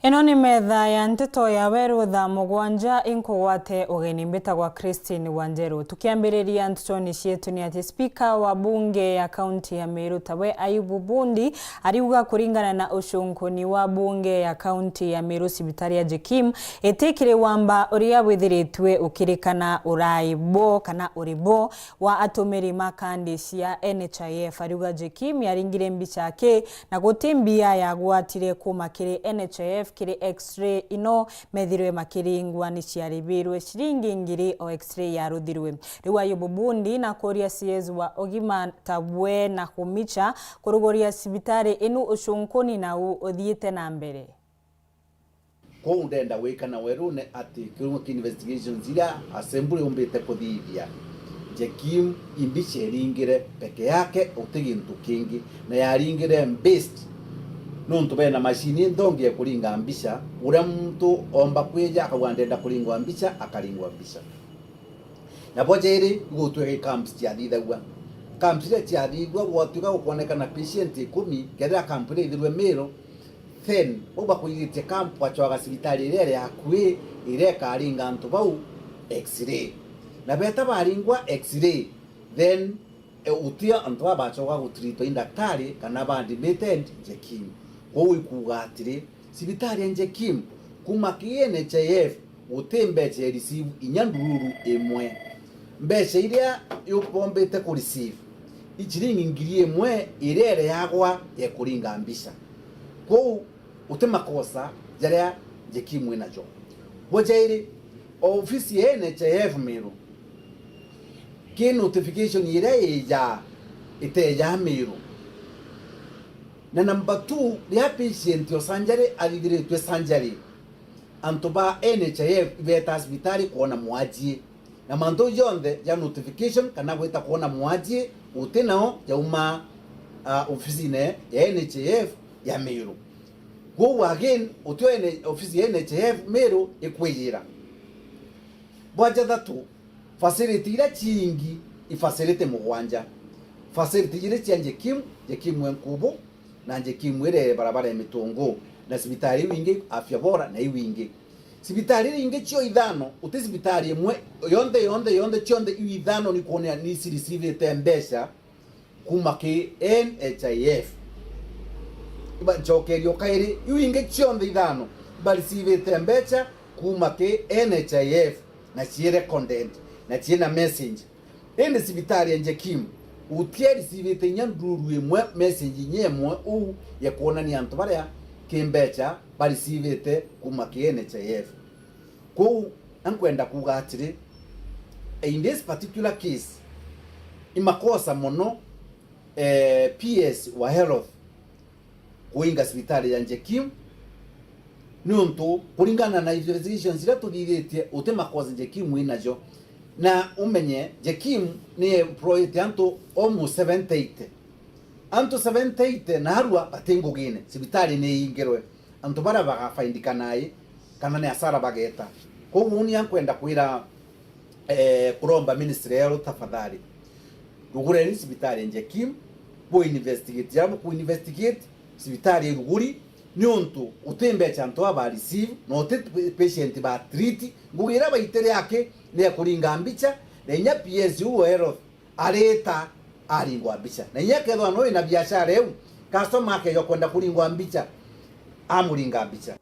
Eno ni metha ya Nteto ya Weru Thaa Mugwanja inkugwate ugeni mbitagwa WANJERU. Tukiambiriria ntoni cietu ni ati spika wa bunge ya kaunti ya Meru tawe Ayubu Bundi ariuga kuringana na ucunkuni wa bunge ya kaunti ya Meru sibitari ya Jekim etekire wamba uria withiritwe ukirikana uraibo kana uribo wa atumiri makandi cia NHIF. Ariuga Jekim yaringire mbica ke na gutimbia ya gwatire kuma kiri NHIF kiri x-ray ino methirwe makiringwa ni ciaribirwe ciringi ngiri o x-ray ya ruthirwe. Riu Ayubu Bundi na koria CS wa ogima tabwe na kumicha kurugoria sibitari inu ucunkuni na uthiite na mbere. Ko ndenda wekana werune ati kirungo ki investigations zira assembly umbite kuthithia Jekim imbiche ringire peke yake utigintu kingi na yaringire based nuntu bena machine ndongie kuringa mbisha ure mtu omba kweja akawandenda kuringwa mbisha akaringwa mbisha na bojeri gutwe camps cia thithagwa camps cia thithagwa gwatuka gukonekana patient 10 kethira camp ire ithirwe Meru then oba kuigite camp achwaga sibitari ire yakui ire karinga ntu bau x-ray na beta baringwa x-ray then utia antu abachoga gutreat indactari kana bandi meted Jekim Owi kugatire sibitari ya Jekim kuma ki NHIF utembeche receive inyandururu emwe mbeche iria yupombete ku receive ichiringi ngiri emwe irere yagwa ya kuringa mbisha ko utemakosa jaria Jekim wenajo bojairi ofisi ya NHIF Meru ki notification ire ya iteja Meru na number 2 ya patient yo sanjari alidiretwe sanjari antoba NHIF beta hospitali kuona muaji na mando yonde ya notification kana weta kuona muaji utenao ya uma ofisine ya NHIF ya Meru go again utwene ofisi ya NHIF Meru ekwejira bwaja datu facility ira chingi ifacility Mugwanja facility ire chanje Jekim wenkubo na Jekim were barabara ya mitungo na sibitari wingi afya bora na iwingi sibitari inge chio idhano uti sibitari mwe yonde chionde idhano ni kuonea nisi receive tembesha kuma ke NHIF iba jokerio kairi iwingi chionde idhano bali receive tembesha kuma ke NHIF na chiere content na chiena message ende sibitari ya Jekim utieri sivete nyanduru emwe message nyemwe u ya kuona ni antu baria kimbecha bali sivete kuma ki NHIF ko ankwenda kugatire in this particular case imakosa mono PS wa health kuinga sibitari ya Jekim nuntu kulingana na investigations zile tudiretie utemakosa Jekim winajo na umenye Jekim ni project anto almost 78 anto 78 na harua batengo gine sibitari ni ingerwe anto bara bagafaindikanaye kana ni asara bageta ko uni yankwenda kuira kuromba ministry ya tafadhali rugure ni sibitari Jekim bo investigate yabo ku investigate sibitari ruguri nyonto utembe chanto aba receive no patient ba treat ngugira baitere yake ne kuringa mbicha nenya PS URETERI areta aringwa mbicha nenya kedwa no ina biashara eu customer ke yokwenda kuringwa mbicha amuringa mbicha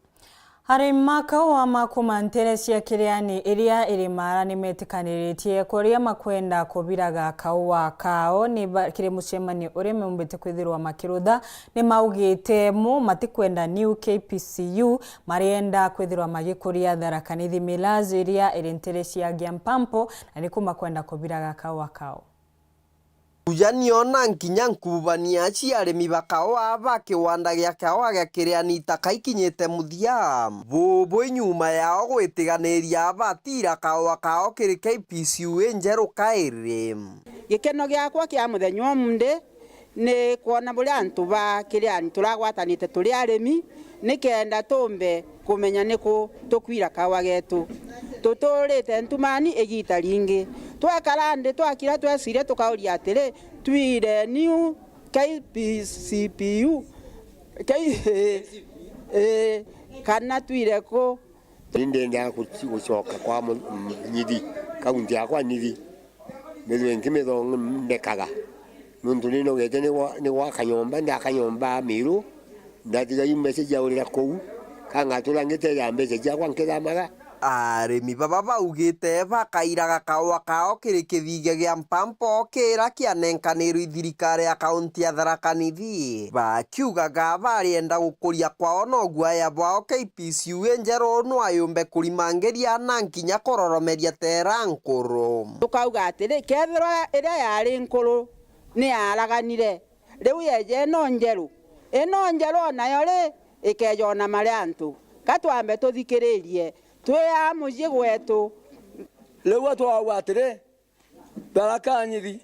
Hari makao wa makumantere cia kiriani iria irimara ni metikaniritie kuria makwenda kubiraga kauwa kao ni kiri mucemani uri mumbite kwithirwa makirutha ni maugite mu matikwenda new KPCU marienda kwithirwa magikuria tharakanithi milazi iria irintere cia Giampampo na ni kumakwenda kubiraga kauwa kao Uyaniona nkinya nkubania ciarimi bakao aba kiwanda gya kawa gya kiriani takaikinyete muthia bobo nyuma yao gwitiganiria abatira kawa kao kiri KPCU njeru kaire gikeno gyakwa kya muthenya munde ni kuona buri antu ba kiriani turagwatanite turi arimi nikenda tumbe kumenya niku tukwira kawa getu tuturite ntumani egita ringi twakarande twakira twesire tukauria atire twire new KPCU kana twire ko ndenda gucoka kwa nyidi kaunti yakwa nyidi methwengi methondekaga nundu nino gete ni wa kanyomba nda kanyomba miru ndatiga message ya urira kou kangatula ngite ya message yakwa nkithamaga arimi baba baugite bakairaga kawa kao kiri kithige gia mpampo kira kianenkanirwo thirikari ya kaunti ya Tharaka Nithi bakiugaga barienda gukuria kwao no guaya bao KPCU enjeru no ayumbe kurimangeria na nkinya kororomeria tera nkuru tukauga atiri kethiro ira yari nkuru ni araganire riu yeje no njeru nayo ri ikejona mari antu katwambe tuthikiririe twea muji gwetu lewa twa atire Tharaka Nithi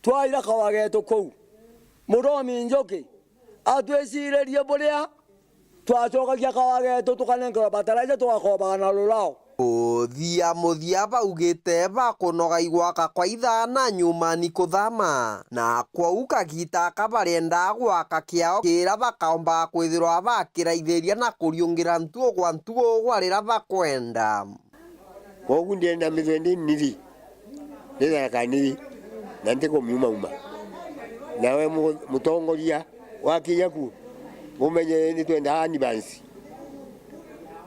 twaira kawagetu kou muromi njoki atwecirerie buria twacokagia kawagetu tukanengera bataraitha twakobaga na rurao muthia baugite bakunoga igwaka kwa ithana nyuma ni kuthama na kwau kagita kabarienda gwaka kiao kira bakaomba kwithirwa bakiraithiria na kuriungira ntuo gwa ntuo gwarira bakwenda kogu ndienda mithwendi nithi ni Tharaka Nithi na ndiko miuma nawe mutongoria wakinya ku mumenye ni twenda anibansi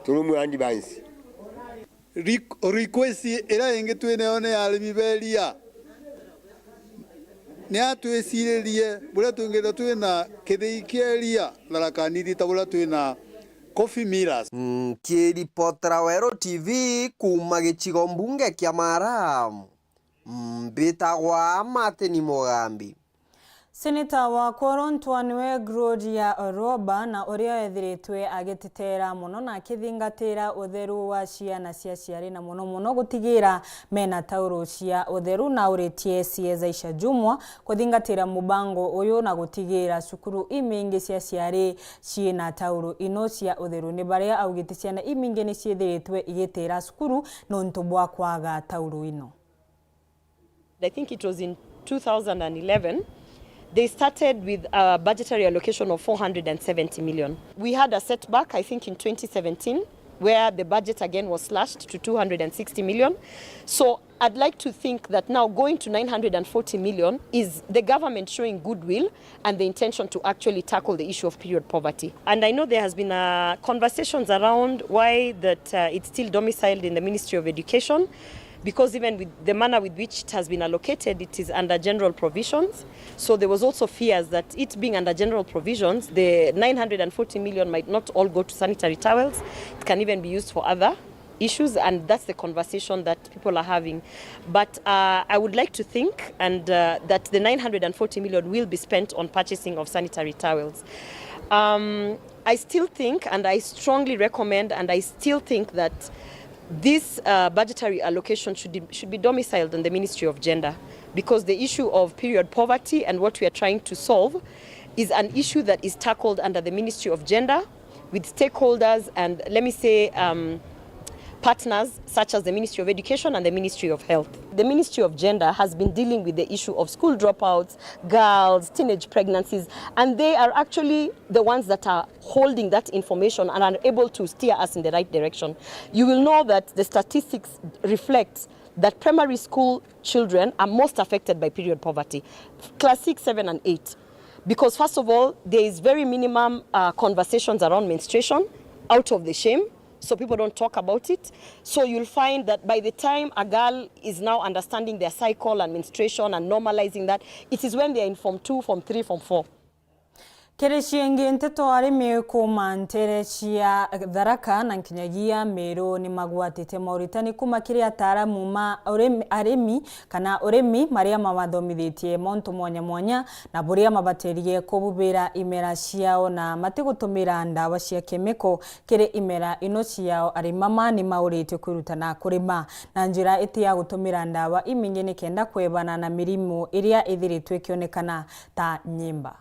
turumu anibansi request ira ingi twineo ni arimi beria ni atwicirerie buria twingenda twina kithii kieria Tharaka Nithi ta buria twina coffee millers kiripotera Weru TV kuma gicigo mbunge kia Mara mbitagwa Martin Mugambi. Seneta wa Korontwa niwe Gloria Roba na uria ethiritwe agititera muno na akithingatira utheru wa ciana cia ciari na muno gutigira mena tauro cia utheru na uretie cieza ica jumwa kuthingatira mubango uyu na gutigira cukuru imingi cia ciari ciina tauro ino cia utheru ni baria augite ciana imingi ni ciethiritwe igitira cukuru nontu bwa kwaga tauro ino. I think it was in 2011. They started with a budgetary allocation of 470 million. We had a setback, I think, in 2017, where the budget again was slashed to 260 million. So I'd like to think that now going to 940 million is the government showing goodwill and the intention to actually tackle the issue of period poverty. And I know there has been conversations around why that it's still domiciled in the Ministry of Education, because even with the manner with which it has been allocated, it is under general provisions. So there was also fears that it being under general provisions, the 940 million might not all go to sanitary towels. It can even be used for other issues, and that's the conversation that people are having. But I would like to think that the 940 million will be spent on purchasing of sanitary towels. I still think, and I strongly recommend, and I still think that this budgetary allocation should be domiciled in the Ministry of Gender, because the issue of period poverty and what we are trying to solve is an issue that is tackled under the Ministry of Gender with stakeholders and, let me say, partners such as the Ministry of Education and the Ministry of Health. The Ministry of Gender has been dealing with the issue of school dropouts, girls, teenage pregnancies, and they are actually the ones that are holding that information and are able to steer us in the right direction. You will know that the statistics reflect that primary school children are most affected by period poverty, class 6, 7, and 8. Because first of all, there is very minimum conversations around menstruation out of the shame. So people don't talk about it. So you'll find that by the time a girl is now understanding their cycle and menstruation and normalizing that, it is when they're in Form 2, Form 3, Form 4. Kereshiengi Nteto arimi kuma ntere cia Tharaka na nkinyagia Meru ni magwatite mauritani kuma kiri ataramu ma arimi kana urimi maria mamathomithitie monto mwanya na buria mabaterie kububira imera ciao na matigutumira ndawa cia kemiko kiri imera ino ciao arimama ni maurite kwirutana kurima na njira itia gutumira ndawa imingi ni kenda kwebana na mirimu iria ithiritwe kionekana ta nyimba.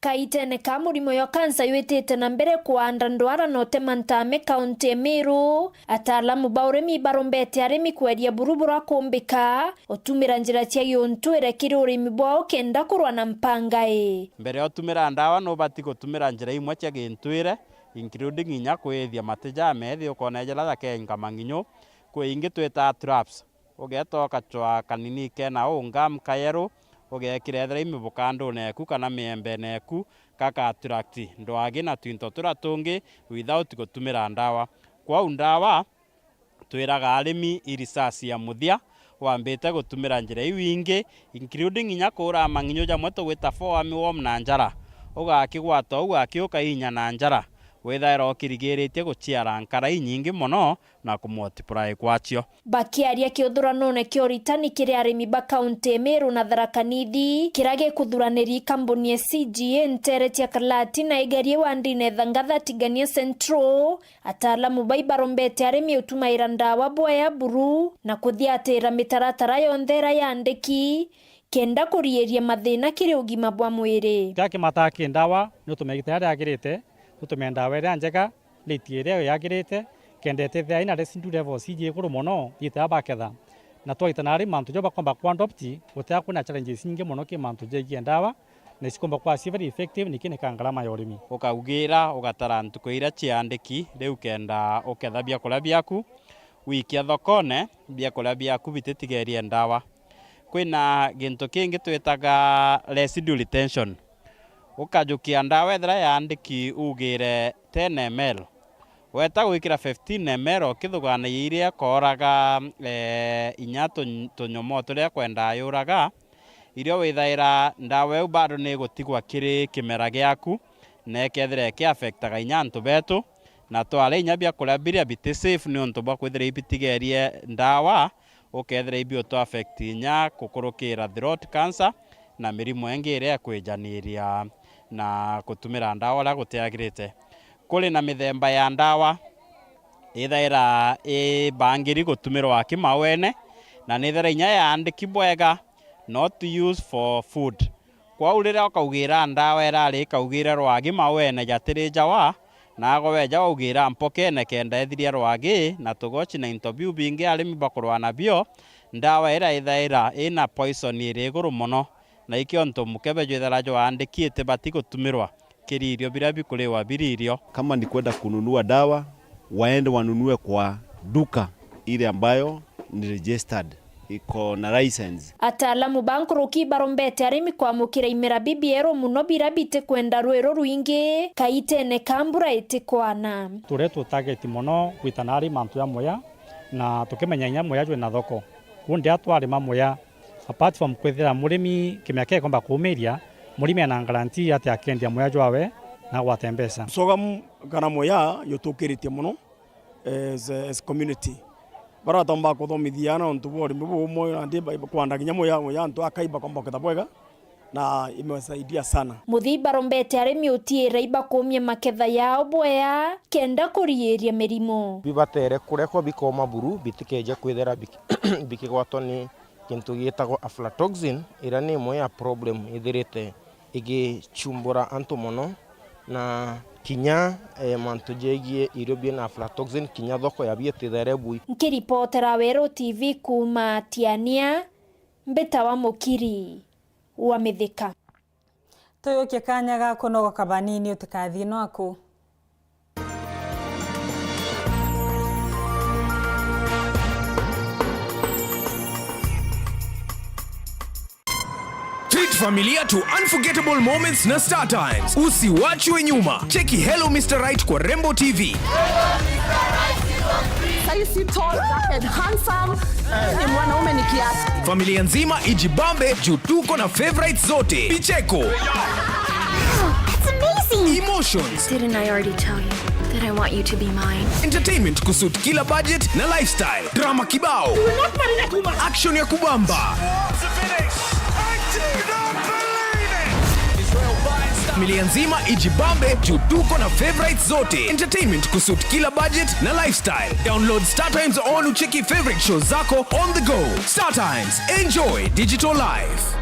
Kaitene ka murimo yo kansa yuitite na mbere kuanda ndwara no temantame kaunti ya Meru atalamu bauremi barombete aremi kwedia burubura kumbika otumira njira cia yontu erekire urimi bwao kenda kurwa na mpangae mbere otumira ndawa no bati gutumira njira imwe cia gintwire including inya kwithia matija methi ukonejela ya kenga manginyo kwe ingi tweta traps ugetoka chwa kanini kena unga mkayeru ugekirethera imibukandu neku kana miembe neku kaka attract ndwagi na twinto tura tungi without gutumira ndawa kwa ndawa twiraga arimi irisasi ya muthia wambite gutumira njira iwingi including inya kura manginyo jamwe twita foam na njara ugakigwata ugakiuka inya na njara wethaira okirigiritie guciara nkara inyingi muno na kumultiply kwacio bakiaria kiuthurano kio ritani kiri arimi ba kaunti Meru na Tharaka Nithi kirage kuthuraniri kambuni ya CGA Nteretia Karlati na Igerie Wandine Thangatha Tigania Central ataalamu baibarombete arimi utumaira ndawa boya buru na kuthiatira mitaratara yonthera yandiki kenda kurieria mathina kiri ugima bwa mwiri gake mataki ndawa no tumegitara agirite utumenda wera njega litiere yagirite kendete thaina residue level CGA kuru mono yitaba ketha na twaitana mantu joba kwamba kwa adopti uta kuna challenges nyingi muno ki mantu jegie ndawa na sikomba kwa si very effective nikine kangarama ya urimi ukaugira ugatara ntuko ira ciandiki riu kenda uketha bia kula biaku wikia thokone bia kula biaku bititigerie ndawa kwina gintu kingi twitaga residue retention ukajukia ndawa ethera yandiki ugire 10 ml weta gwikira 15 ml okithugana iria koraga inya tunyomo turia kwenda yuraga irio withaira ndawa eu bado ni gutigwa kiri kimera giaku na kethire ki affectaga inya antu betu na twale inya bia kuria biria biti safe ni untu bwa kwithira ibitigerie ndawa ukethire ibio to affect inya kukurukira throat cancer na mirimu engi iria kwijaniria na kutumira ndawa la gutiagirite kuli na mithemba ya ndawa ithaira bangiri gutumirwa akimawene na nithera inya yandiki bwega not used for food kwa urira ukaugira ndawa irari kaugire rwagi mawene jatiri jawa na goweja ugira mpokene kenda ethiria rwagi na tugochi na interview bingi arimi bakurwa na bio ndawa ira ithaira ina poison iri iguru muno na ikio ntu mukebe jwethera jo andikiete bati gutumirwa kiririo bila bikulewa biririo kama ni kwenda kununua dawa waende wanunue kwa duka ile ambayo ni registered iko na license ataalamu bankuruki barombete arimi kwa mukira imera bibiero muno birabite kwenda rwero ruingi kaitene kambura itikwana turetu target muno kwitanari mantu ya moya na tukimenya nya moya jwe na thoko kundi atwari mamoya apart from kwethera murimi kimyake kwamba kuumiria murimi ana guarantee ati akendia moya jwawe na gwatembesa soga kana moya yotukiritie muno as community bara tomba kuthomithiana ontu bori mbu moyo ndi kwanda kinya moya ntu akaiba kwamba ketabwega na imewasaidia sana muthiba rombete arimi utiira iba kumye maketha yao bwea kenda kurieria mirimo bibatere kureko bikoma buru bitikeje kwithera bikigwato ni kintu gitagwo aflatoxin ira ni imwe ya problem ithirite igichumbura antu muno na kinya mantu jegie irio bina aflatoxin kinya thoko ya bietithere bui nkiripotera Weru TV kuma Tiania mbeta wa mukiri wa mithika tuyokie kanya ga kunogoka banini utikathie no aku familia to unforgettable moments na Star Times. Usiwachwe nyuma. Cheki Hello Mr. Right kwa Rembo TV. Saisi tall, dark and handsome. Ni mwanaume ni kiasi. Familia nzima ijibambe juu tuko na favorites zote. Picheko. That's amazing. Emotions. Didn't I already tell you that I want you to be mine? Entertainment kusuit kila budget na lifestyle. Drama kibao. Action ya kubamba. Familia nzima ijibambe juu tuko na favorites zote. Entertainment kusuit kila budget na lifestyle. Download Star Times on ucheki favorite shows zako on the go. Star Times, enjoy digital life.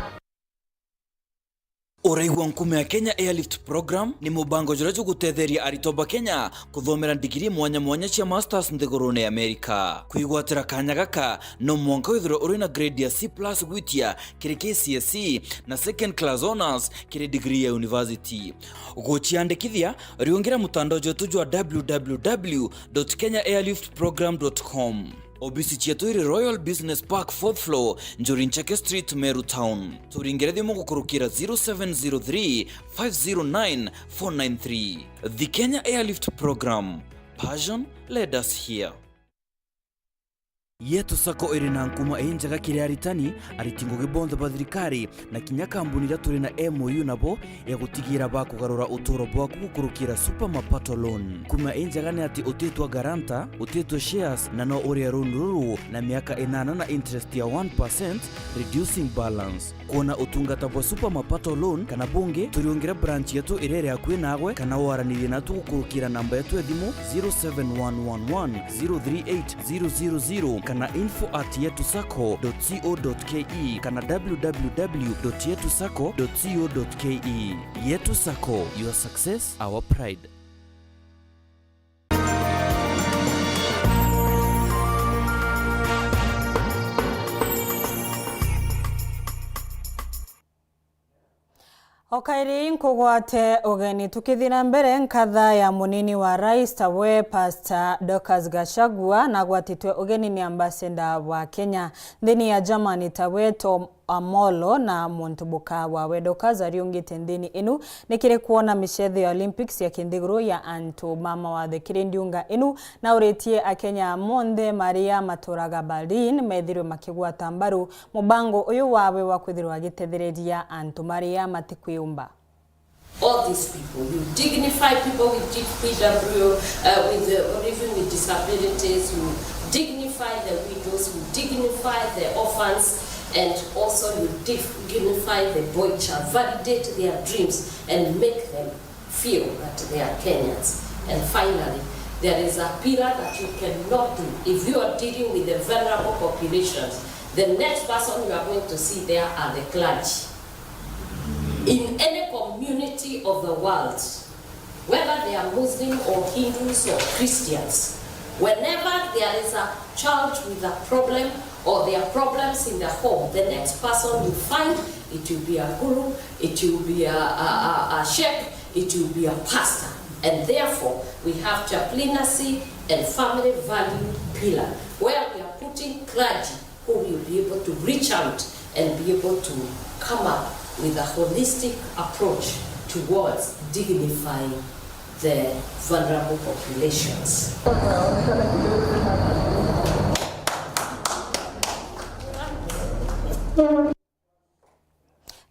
Uraigwa nkume ya Kenya Airlift Program ni mubango jura gutetheria aritoba Kenya kuthomera digiri mwanya cia masters nthigurune America. Kuigwatira kanya gaka no mwanka withiro uri na grade ya C+ gwitia kiri KCSE na second class honors kiri degree ya university. Guchiandikithia riungira mutandao jetu jwa www.kenyaairliftprogram.com. Obisi chetu iri Royal Business Park 4th floor, Njorincheke Street, Meru Town. Turingere thimu gukurukira 0703 509 493. The Kenya Airlift Program. Passion led us here. Yetu sako iri na nkuma enjaga kiri aritani aritingo gibonde badrikari na kinya kambuni turi na MOU nabo ya gutigira bakugarura utoro bwaku gukurukira super mapato loan. Kuma enjaga ni ati utetwa garanta, utetwa shares na no uri runuru na miaka 8 na interest ya 1% reducing balance. Kuona utungata bwa super mapato loan kana bunge turiongera branch yetu irere akwe nagwe kana waranire natu gukurukira namba yetu ya thimu 07111038000 kana info@yetusako.co.ke kana www.yetusako.co.ke. Yetu Sako, your success, our pride. Okairi nkugwate ugeni tukithira mbere nkatha ya munini wa rais tawe Pastor Dorcas Gachagua na gwatitwe ugeni ni ambassador wa Kenya ndini ya Germany tawe Tom Amolo na Montubuka wa Wedoka zariungite ndini inu nikire kuona michetho ya Olympics ya kindiguru ya antu mama wa the kirindiunga inu na uretie akenya monde Maria maturaga Berlin methirwe makigwata mbaru mubango uyu wawe wa kwithirwa gitethereria antu Maria matikwiumba. All these people, you dignify people with PW, or even with disabilities, you dignify the widows, you dignify the orphans, and also you dignify the boy child, validate their dreams and make them feel that they are Kenyans. And finally, there is a pillar that you cannot do. If you are dealing with the vulnerable populations, the next person you are going to see there are the clergy. In any community of the world, whether they are Muslim or Hindus or Christians, whenever there is a child with a problem or there are problems in the home, the next person you find, it will be a guru, it will be a sheikh, it will be a pastor. And therefore, we have chaplaincy and family value pillar, where we are putting clergy who will be able to reach out and be able to come up with a holistic approach towards dignifying the vulnerable populations.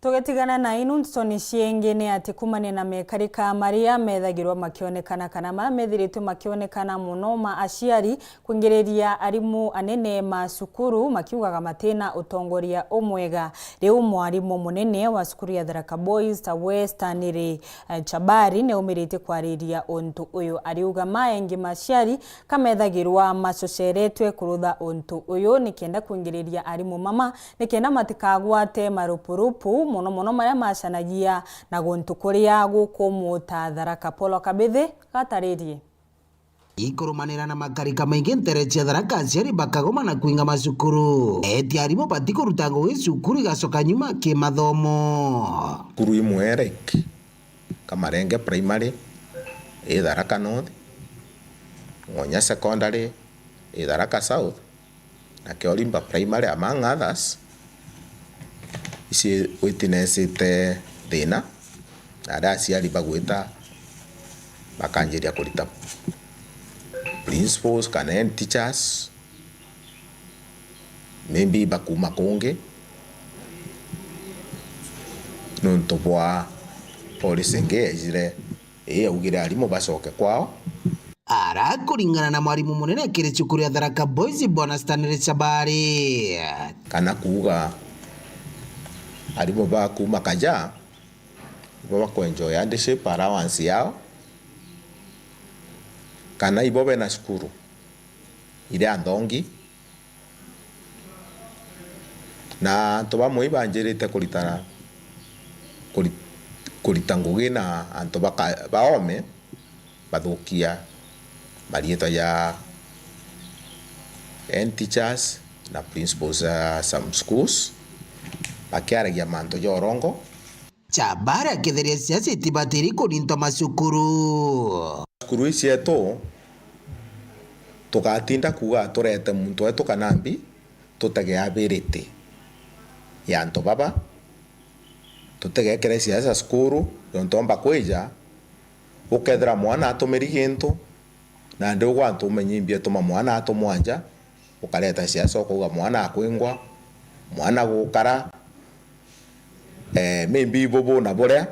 Tugetigana na inu ntoni ciengene ati kumane na mekarika Maria methagirwa makionekana kana mamethiritu makionekana muno ma aciari kwingereria arimu anene ma cukuru makiugaga matena utongoria umwega. Riu mwarimu munene wa cukuru ya Tharaka Boys ta Western Chabari ne umirite kwariria untu uyu ariuga maengi maciari kamethagirwa macoceretwe kurutha untu uyu nikenda kwingereria arimu mama nikenda matikagwate marupurupu muno maria macanagia na guntu kuria gukumuta Tharaka. Polo Kabithi gataririe ikurumanira na makarika maingi nterecia Tharaka aciari bakagoma na kuinga macukuru eti arimu bati kuruta ngugi cukuru igacoka nyuma kimathomo. Cukuru imwe Eric Kamarenge primary Tharaka North, Ngonya secondary Tharaka South na Keolimba primary among others isi witnessite thina na aciari bagwita bakanjiria kurita principals kana teachers maybe bakuma konge nonto bwa police ngejire augire arimu bacoke kwao. Kuringana na mwarimu munene kiri cukuru ya Tharaka Boys Bwana Stanley Chabari kana kuga arimu bakuma kaja ibo bakuenjoy handship allowance yao kana ibo bena cukuru ile andongi na to bamwe banjirite kuritana kurita ngugi na antu baome bathukia marietwa ya teachers na principals some schools bakiaragia manto ya orongo Chabara ketheria siasa itibatiri kurinto masukuru. Sukuru ici etu tugatinda kuga turete muntu wetu kanambi tutege abirite ya anto baba tutegekere siasa sukuru yontomba kwija ukethera mwana atumiri gintu na ndi ugwantu umenyimbie tuma mwana atumwanja ukareta siasa ukuga mwana akwingwa mwana gukara maybe bobo na borea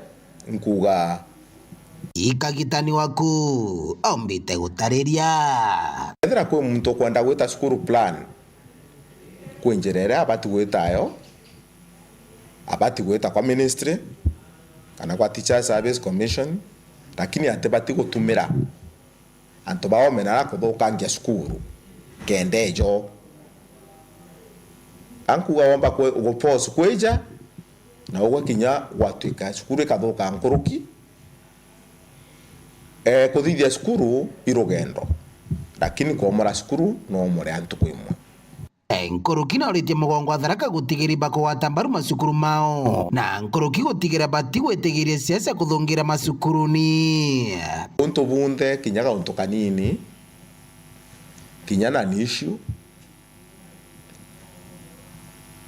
nkuga ikagitani waku ombite gutariria ethera kwi muntu kwenda gwita sukuru plan kwinjerera abati gwitayo abati gwita kwa ministry kana kwa teacher service commission lakini atebati gutumira anto baomena kuthukangia sukuru kendejo ankuga wamba gupose kwija na ugwakinya gwatuika sukuru ikathuka nkuruki kuthithia sukuru irugendo lakini komora sukuru no more antu kwimwe nkuruki na oritie mugongo atharaka gutigiri bakugwata mbaru masukuru mao na nkuruki gutigira bati gwetigiria siasa kuthungira masukuruni untu bunde kinyaga untu kanini kinyana ni issue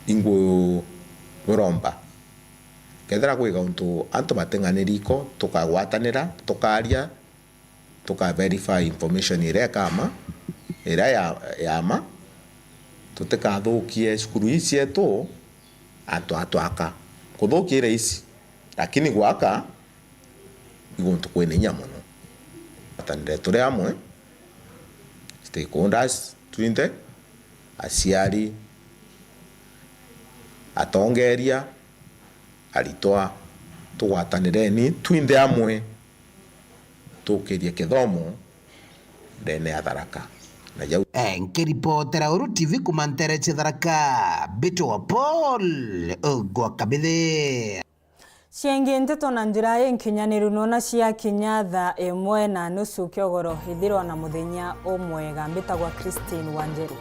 ingo buromba kethera kwiga untu antu matenganiriko tukagwatanira tukaria tuka verify information ire kama ira yama tutikathukie sukuru ici etu antu atwaka kuthukira ici lakini gwaka iguntu kwininya muno atanire turi amwe stakeholders twinte aciari atongeria aritwa tugwatanireni twinde amwe tukirie kithomo ndene atharaka na jau nkiripotera Weru TV kumantereche Tharaka Bito wa Paul Gwakabithe Ciengi Nteto na njira y'inkinyaniru nona cia kinya thaa 1:30 kiogoro hithirwa na muthenya umwe gambita gwa Christine Wanjeru.